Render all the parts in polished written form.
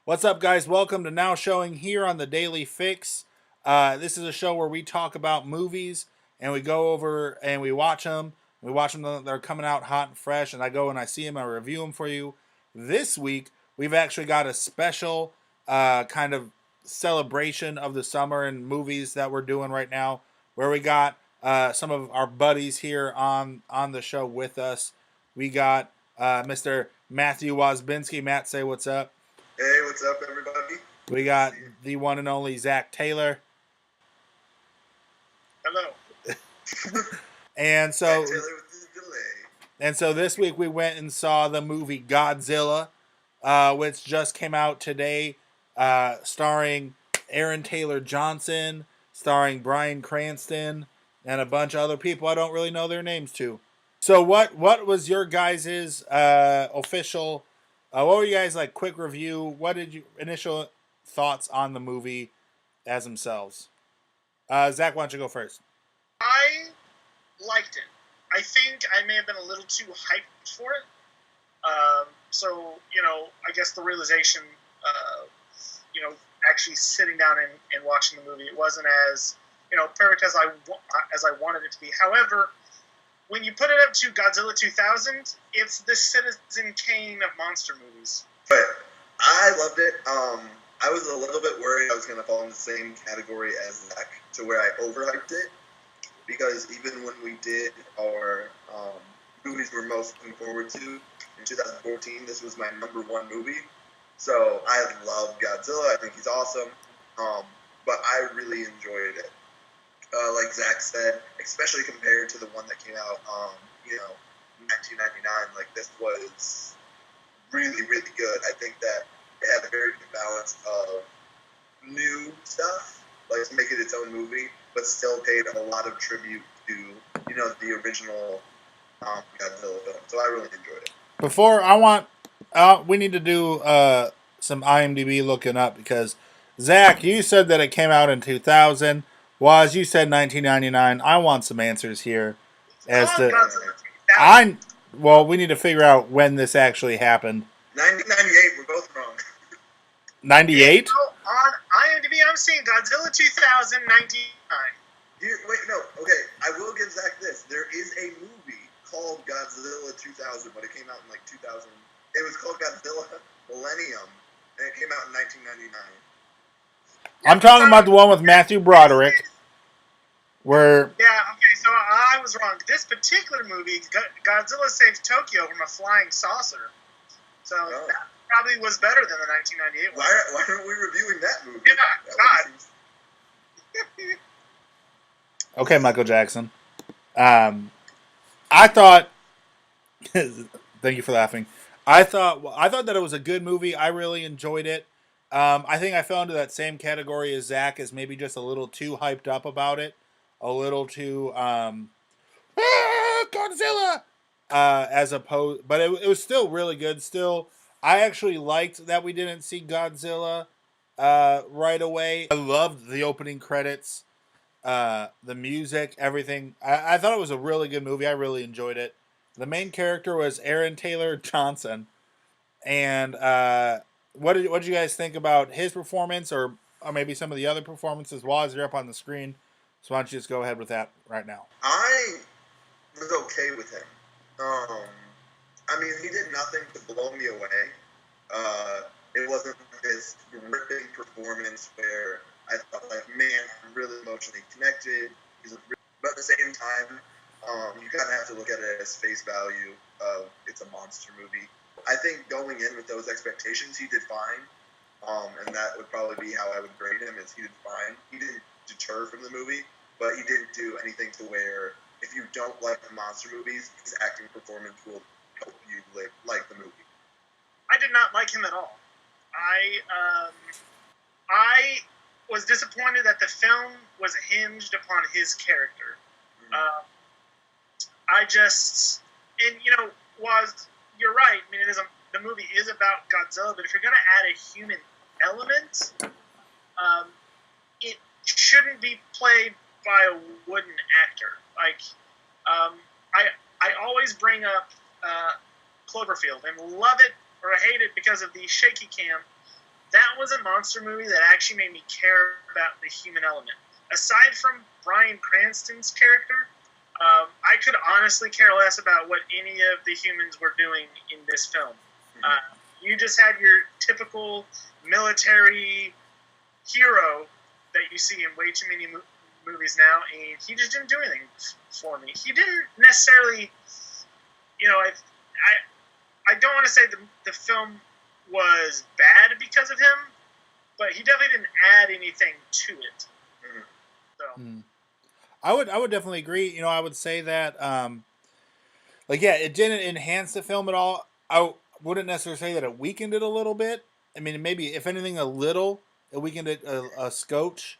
What's up, guys? Welcome to Now Showing here on the Daily Fix. This is a show where we talk about movies and we go over and we watch them. We watch them; they're coming out hot and fresh, and I go and I see them. I review them for you. This week, we've actually got a special kind of celebration of the summer and movies that we're doing right now, where we got some of our buddies here on the show with us. We got Mr. Matthew Wozbinski. Matt, say what's up. Hey, what's up, everybody? We got the one and only Zach Taylor. Hello. And Taylor so with the delay. this week we went and saw the movie Godzilla, which just came out today, starring Aaron Taylor Johnson, starring Bryan Cranston, and a bunch of other people I don't really know their names to. So what was your guys' official? What were you guys like? Quick review. What did you initial thoughts on the movie as themselves? Zach, why don't you go first? I liked it. I think I may have been a little too hyped for it. I guess the realization, actually sitting down and watching the movie, it wasn't as, perfect as I wanted it to be. However, when you put it up to Godzilla 2000, it's the Citizen Kane of monster movies. But I loved it. I was a little bit worried I was going to fall in the same category as Zach, to where I overhyped it. Because even when we did our movies we're most looking forward to in 2014, this was my number one movie. So I love Godzilla. I think he's awesome. But I really enjoyed it. Like Zach said, especially compared to the one that came out, 1999. Like, this was really, really good. I think that it had a very good balance of new stuff, like to make it its own movie, but still paid a lot of tribute to, the original Godzilla film. So I really enjoyed it. Before we need to do some IMDb looking up because Zach, you said that it came out in 2000. You said 1999. I want some answers here as to we need to figure out when this actually happened. 1998. We're both wrong. 98? On IMDb, I'm seeing Godzilla 2000, 1999. Okay, I will give Zach this. There is a movie called Godzilla 2000, but it came out in 2000. It was called Godzilla Millennium, and it came out in 1999. I'm talking about the one with Matthew Broderick. So I was wrong. This particular movie, Godzilla saves Tokyo from a flying saucer. So that probably was better than the 1998 one. Why aren't we reviewing that movie? Yeah, God. Okay, Michael Jackson. I thought. Thank you for laughing. I thought that it was a good movie. I really enjoyed it. I think I fell into that same category as Zach, as maybe just a little too hyped up about it, a little too Godzilla, as opposed. But it was still really good. Still, I actually liked that we didn't see Godzilla right away. I loved the opening credits. The music, everything. I thought it was a really good movie. I really enjoyed it. The main character was Aaron Taylor Johnson, and what did you guys think about his performance, or maybe some of the other performances? While they're up on the screen, so why don't you just go ahead with that right now? I was okay with him. He did nothing to blow me away. It wasn't this gripping performance where I thought, man, I'm really emotionally connected. But at the same time, you kind of have to look at it as face value of it's a monster movie. I think going in with those expectations, he did fine. And that would probably be how I would grade him, is he did fine. He didn't deter from the movie, but he didn't do anything to where if you don't like the monster movies, his acting performance will help you like the movie. I did not like him at all. I was disappointed that the film was hinged upon his character. Mm-hmm. You're right. The movie is about Godzilla, but if you're going to add a human element, it shouldn't be played by a wooden actor. I always bring up Cloverfield and love it or hate it because of the shaky cam that was a monster movie that actually made me care about the human element. Aside from Bryan Cranston's character, I could honestly care less about what any of the humans were doing in this film. You just had your typical military hero that you see in way too many movies now, and he just didn't do anything for me. He didn't necessarily, I don't want to say the film was bad because of him, but he definitely didn't add anything to it. So. I would definitely agree. I would say that, it didn't enhance the film at all. I wouldn't necessarily say that it weakened it a little bit. I mean, maybe if anything, a little. It weakened it a scotch.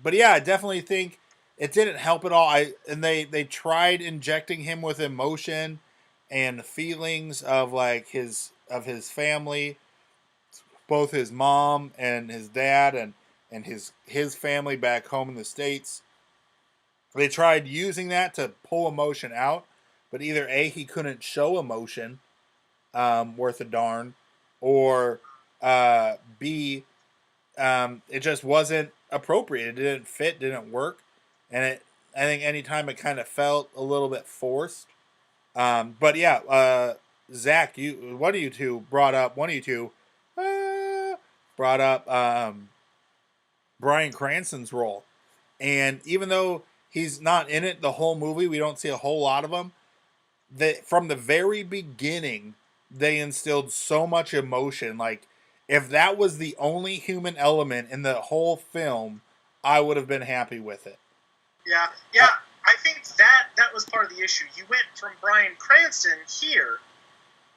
But yeah, I definitely think it didn't help at all. They tried injecting him with emotion and feelings of his family, both his mom and his dad and his family back home in the States. They tried using that to pull emotion out, but either A, he couldn't show emotion worth a darn, or B, it just wasn't appropriate. It didn't fit, didn't work, and I think anytime it kind of felt a little bit forced. But yeah, Zach, one of you two brought up Bryan Cranston's role, and even though he's not in it the whole movie, we don't see a whole lot of him. From the very beginning, they instilled so much emotion. Like, if that was the only human element in the whole film, I would have been happy with it. Yeah. I think that was part of the issue. You went from Bryan Cranston here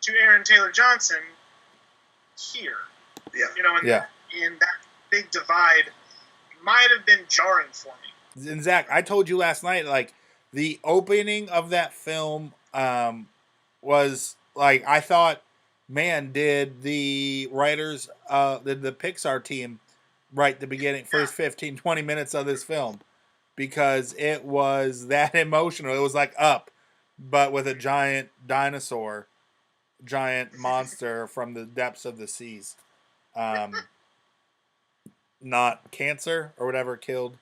to Aaron Taylor Johnson here. Yeah. And that big divide might have been jarring for me. And Zach, I told you last night, the opening of that film was I thought, man, did the writers, did the Pixar team write the beginning, first 15, 20 minutes of this film, because it was that emotional. It was like Up, but with a giant dinosaur, giant monster from the depths of the seas. Not cancer or whatever killed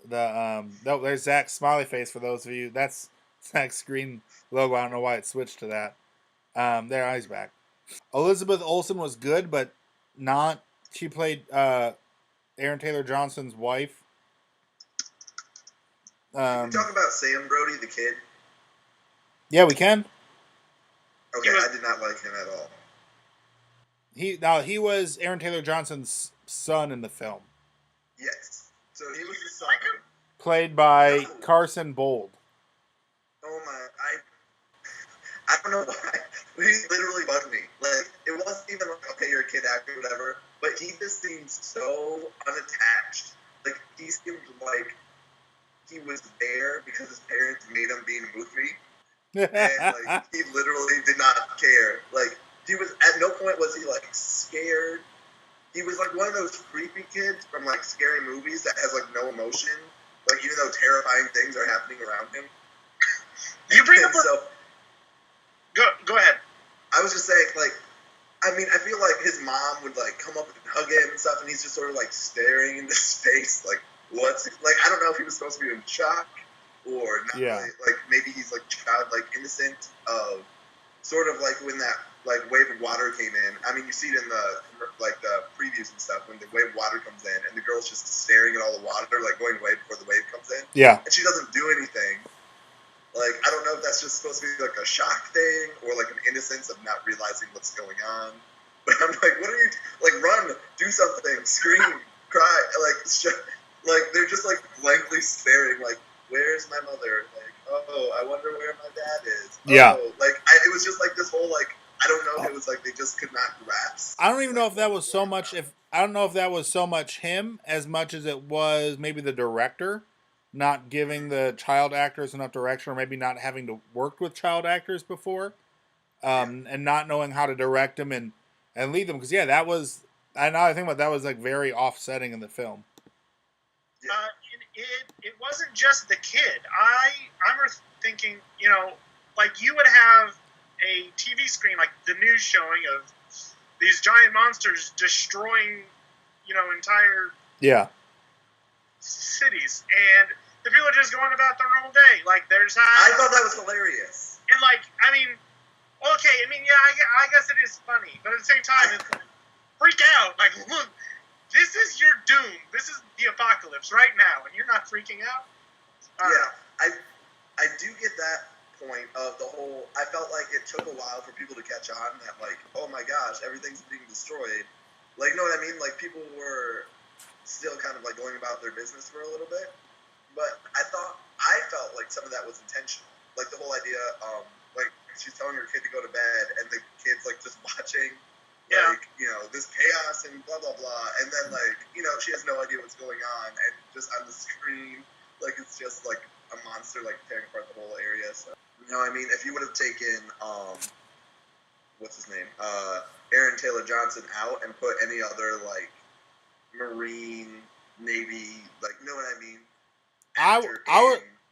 the there's Zach's smiley face for those of you. That's Zach's screen logo. I don't know why it switched to that. There, he's back. Elizabeth Olsen was good, but not. She played Aaron Taylor Johnson's wife. Can we talk about Sam Brody, the kid? Yeah, we can. Okay, I did not like him at all. He was Aaron Taylor Johnson's son in the film. Yes. So he was the son. Played by Carson Bold. Oh my, I don't know why. He literally bugged me. It wasn't even okay, you're a kid actor, whatever, but he just seemed so unattached. He seemed like he was there because his parents made him be in a movie. And, he literally did not care. He was, at no point was he, scared. He was, one of those creepy kids from, scary movies that has, no emotion. Even though terrifying things are happening around him. You bring up Go ahead. I was just saying, I feel like his mom would, come up and hug him and stuff, and he's just sort of, staring into space, what's... I don't know if he was supposed to be in shock or not. Yeah. Maybe he's, childlike innocent of... Sort of when that, wave of water came in. I mean, you see it in the previews and stuff, when the wave of water comes in, and the girl's just staring at all the water, going away before the wave comes in. Yeah. And she doesn't do anything. I don't know if that's just supposed to be, a shock thing, or, an innocence of not realizing what's going on. But I'm what are you... run, do something, scream, cry. They're just, blankly staring, where's my mother? Oh, I wonder where my dad is. Yeah. Oh, it was just, this whole, I don't know if it was, they just could not grasp. I don't even know if that was so much... I don't know if that was so much him as much as it was maybe the director not giving the child actors enough direction, or maybe not having to work with child actors before, and not knowing how to direct them and lead them. Because, yeah, that was... I think about that was, very offsetting in the film. It wasn't just the kid. I'm thinking, you would have a TV screen, the news showing of these giant monsters destroying, entire cities, and the people are just going about their normal day. Like, there's I thought that was hilarious. And, like, I mean, okay, I mean, yeah, I guess it is funny, but at the same time, it's freak out. Like, look, this is your doom. This is the apocalypse right now, and you're not freaking out? I do get that point of the whole. I felt like it took a while for people to catch on that, like, oh my gosh, everything's being destroyed. Like, you know what I mean? Like, people were still kind of like going about their business for a little bit, but I felt like some of that was intentional. Like the whole idea, like she's telling her kid to go to bed, and the kid's like just watching, like, this chaos and blah blah blah, and then like, she has no idea what's going on, and just on the screen, like, it's just like a monster like tearing apart the whole area. So, I mean, if you would have taken what's his name, Aaron Taylor Johnson out and put any other like Marine, Navy, like, you know what I mean?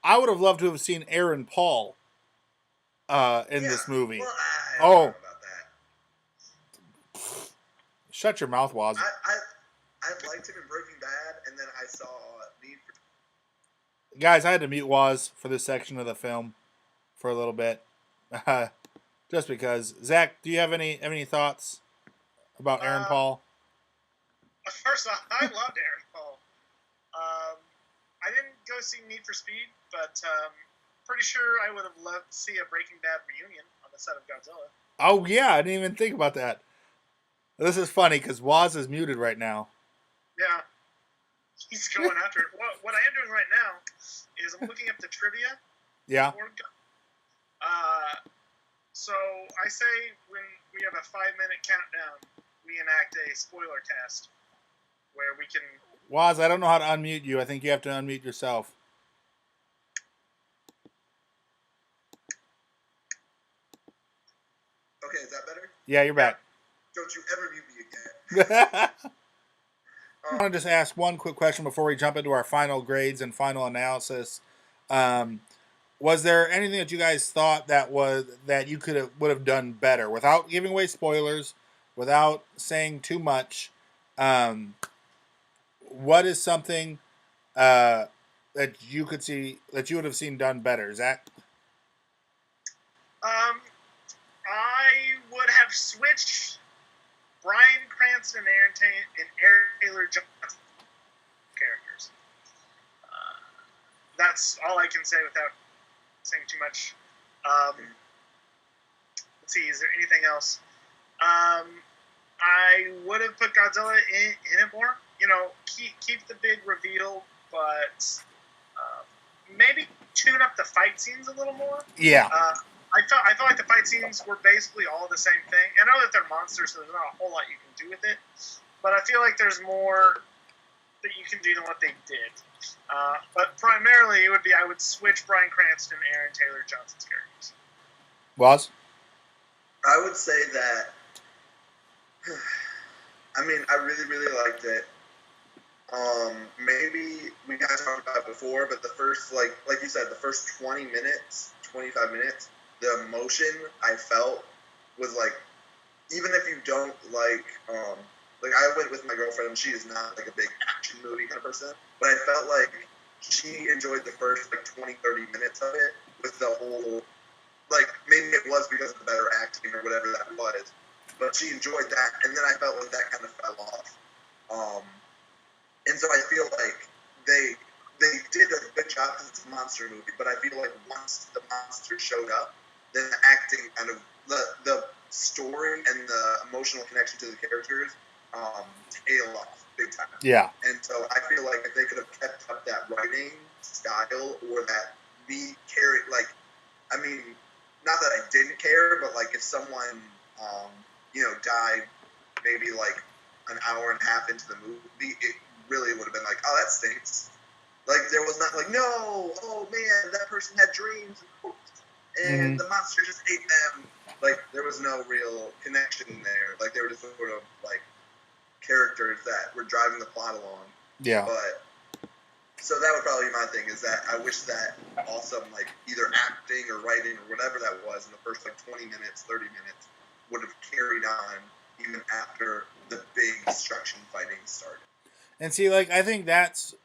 I would have loved to have seen Aaron Paul in this movie. Well, I don't know about that. Shut your mouth, Waz. I liked him in Breaking Bad, and then I saw Need for... Guys, I had to mute Waz for this section of the film for a little bit. Just because. Zach, do you have any thoughts about Aaron Paul? First off, I loved Aaron Paul. I didn't go see Need for Speed, but pretty sure I would have loved to see a Breaking Bad reunion on the set of Godzilla. Oh, yeah, I didn't even think about that. This is funny because Waz is muted right now. Yeah. He's going after it. What I am doing right now is I'm looking up the trivia. Yeah. So I say when we have a 5-minute countdown, we enact a spoiler cast where we can... Waz, I don't know how to unmute you. I think you have to unmute yourself. Okay, is that better? Yeah, you're back. Don't you ever mute me again. I want to just ask one quick question before we jump into our final grades and final analysis. Was there anything that you guys thought that you would have done better without giving away spoilers, without saying too much? What is something that you could see that you would have seen done better, Zach? I would have switched Bryan Cranston and Aaron Taylor Johnson characters. That's all I can say without saying too much. Let's see, is there anything else? I would have put Godzilla in it more. Keep the big reveal, but maybe tune up the fight scenes a little more. Yeah. I felt like the fight scenes were basically all the same thing. I know that they're monsters, so there's not a whole lot you can do with it, but I feel like there's more that you can do than what they did. But primarily, it would be I would switch Bryan Cranston and Aaron Taylor Johnson's characters. Was? I would say that. I mean, I really, really liked it. Maybe we kind of talked about it before, but the first, like you said, the first 20 minutes, 25 minutes, the emotion I felt was like, even if you don't like I went with my girlfriend, and she is not like a big action movie kind of person, but I felt like she enjoyed the first 20, 30 minutes of it with the whole, maybe it was because of the better acting or whatever that was, but she enjoyed that, and then I felt like that kind of fell off. And so I feel like they did a good job because it's a monster movie, but I feel like once the monster showed up, then the acting kind of, the story and the emotional connection to the characters tail off big time. Yeah. And so I feel like if they could have kept up that writing style or that not that I didn't care, but if someone, died maybe an hour and a half into the movie, it really would have been oh, that stinks. There was not no, oh man, that person had dreams and hopes, and the monster just ate them. There was no real connection there. They were just sort of characters that were driving the plot along. Yeah. But so that would probably be my thing, is that I wish that awesome either acting or writing or whatever that was in the first 20 minutes, 30 minutes would have carried on even after the big destruction fighting started. And see, like, I think that's,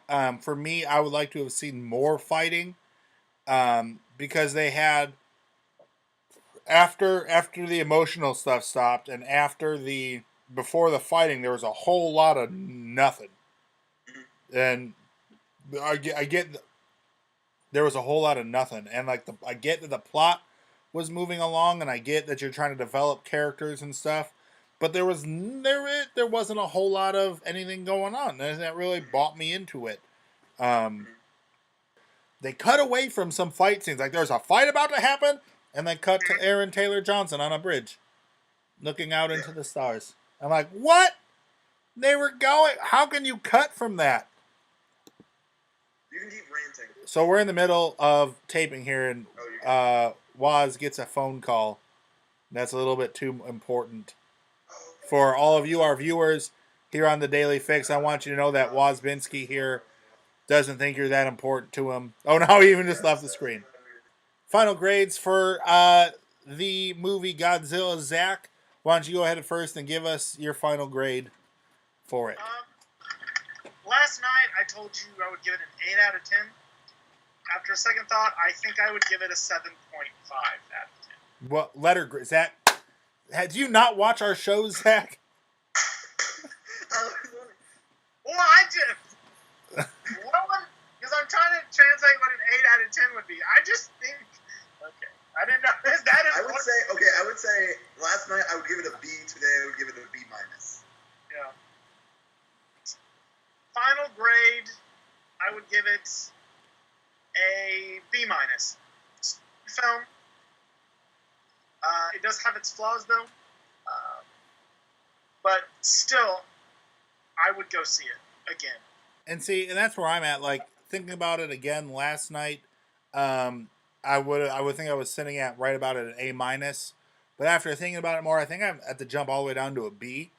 for me, I would like to have seen more fighting, because they had, after the emotional stuff stopped, and before the fighting, there was a whole lot of nothing. And I get there was a whole lot of nothing, and like I get that the plot was moving along, and I get that you're trying to develop characters and stuff, but there wasn't a whole lot of anything going on, and that really bought me into it. They cut away from some fight scenes, like there's a fight about to happen, and they cut to Aaron Taylor Johnson on a bridge, looking out into the stars. I'm like, what? They were going. How can you cut from that? You can keep ranting. So we're in the middle of taping here, and Waz gets a phone call. That's a little bit too important. For all of you, our viewers, here on the Daily Fix, I want you to know that Waz Binsky here doesn't think you're that important to him. Oh, no, he even just left the screen. Final grades for the movie Godzilla. Zach, why don't you go ahead first and give us your final grade for it? Last night, I told you I would give it an 8 out of 10. After a second thought, I think I would give it a 7.5 out of 10. What letter grade? Zach, did you not watch our shows, Zach? Well, I did. Because I'm trying to translate what an 8 out of 10 would be. I just think, okay, I didn't know this. I would say last night I would give it a B. Today I would give it a B minus. Yeah. Final grade, I would give it a B minus. Film. It does have its flaws though, but still, I would go see it again. And see, and that's where I'm at. Like thinking about it again last night, I would think I was sitting at right about an A minus, but after thinking about it more, I think I'm at the jump all the way down to a B.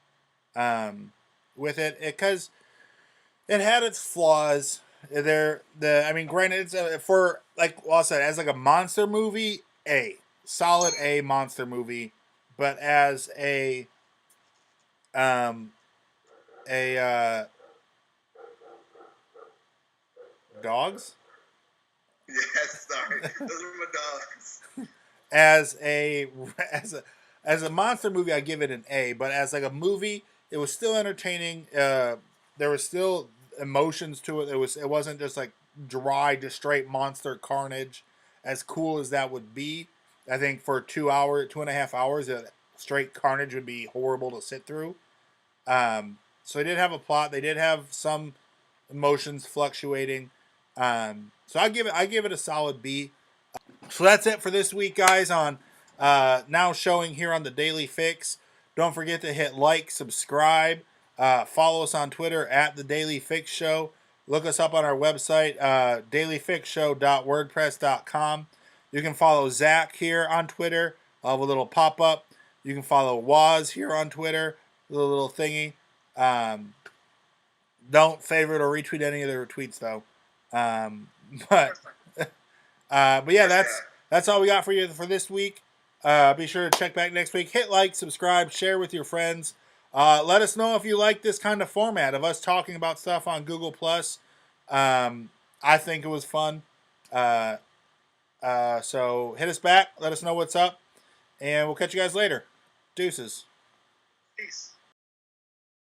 With it, because it had its flaws. I mean, granted, it's for like I said, as like a monster movie, solid A monster movie, but as a dogs. Yes, sorry, those are my dogs. As a monster movie, I give it an A, but as like a movie, it was still entertaining. There was still emotions to it. It wasn't just like dry, just straight monster carnage. As cool as that would be, I think for 2.5 hours, straight carnage would be horrible to sit through. So they did have a plot. They did have some emotions fluctuating. So I give it a solid B. So that's it for this week, guys, on now showing here on the Daily Fix. Don't forget to hit like, subscribe, follow us on Twitter at the Daily Fix Show. Look us up on our website, dailyfixshow.wordpress.com. You can follow Zach here on Twitter. I'll have a little pop-up. You can follow Waz here on Twitter, little thingy. Don't favorite or retweet any of their tweets, though. But yeah, that's all we got for you for this week. Be sure to check back next week. Hit like, subscribe, share with your friends. Let us know if you like this kind of format of us talking about stuff on Google+. I think it was fun. So hit us back. Let us know what's up. And we'll catch you guys later. Deuces. Peace.